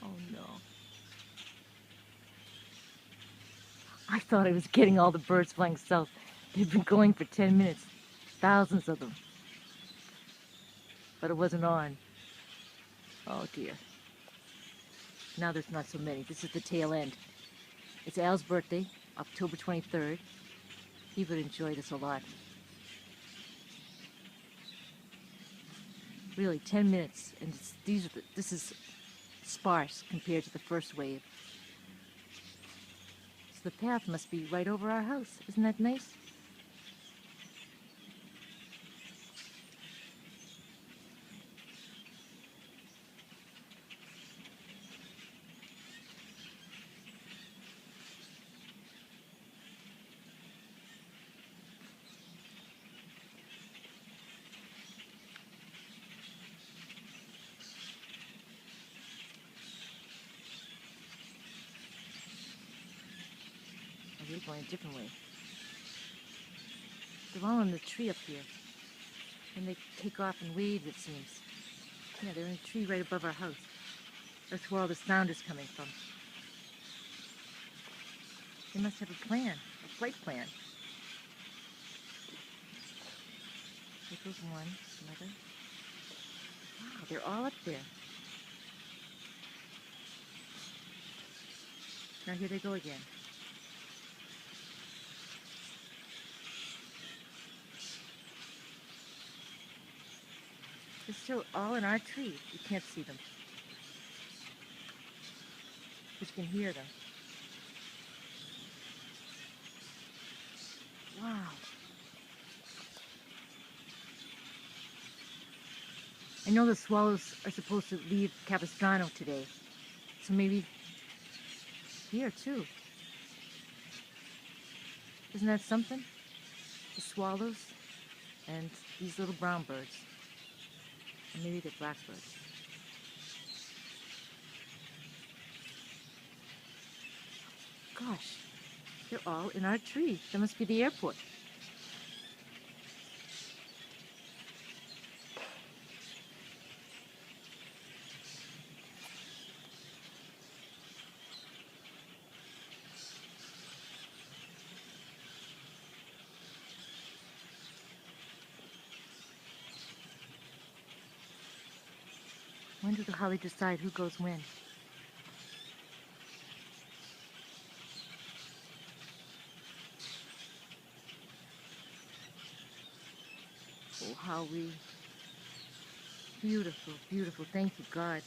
Oh no. I thought I was getting all the birds flying south. They've been going for 10 minutes. Thousands of them. But it wasn't on. Oh dear. Now there's not so many. This is the tail end. It's Al's birthday, October 23rd. He would enjoy this a lot. Really, 10 minutes, and this is sparse compared to the first wave. So the path must be right over our house. Isn't that nice? Oh, we're going a different way. They're all in the tree up here. And they take off in waves, it seems. Yeah, they're in a tree right above our house. That's where all the sound is coming from. They must have a plan, a flight plan. There goes one, another. Wow, they're all up there. Now here they go again. They're still all in our tree. You can't see them. But you can hear them. Wow. I know the swallows are supposed to leave Capistrano today. So maybe here too. Isn't that something? The swallows and these little brown birds. And maybe the blackbirds. Gosh, they're all in our tree. That must be the airport. Wonder how they decide who goes when. Oh, how we... Beautiful, beautiful. Thank you, God.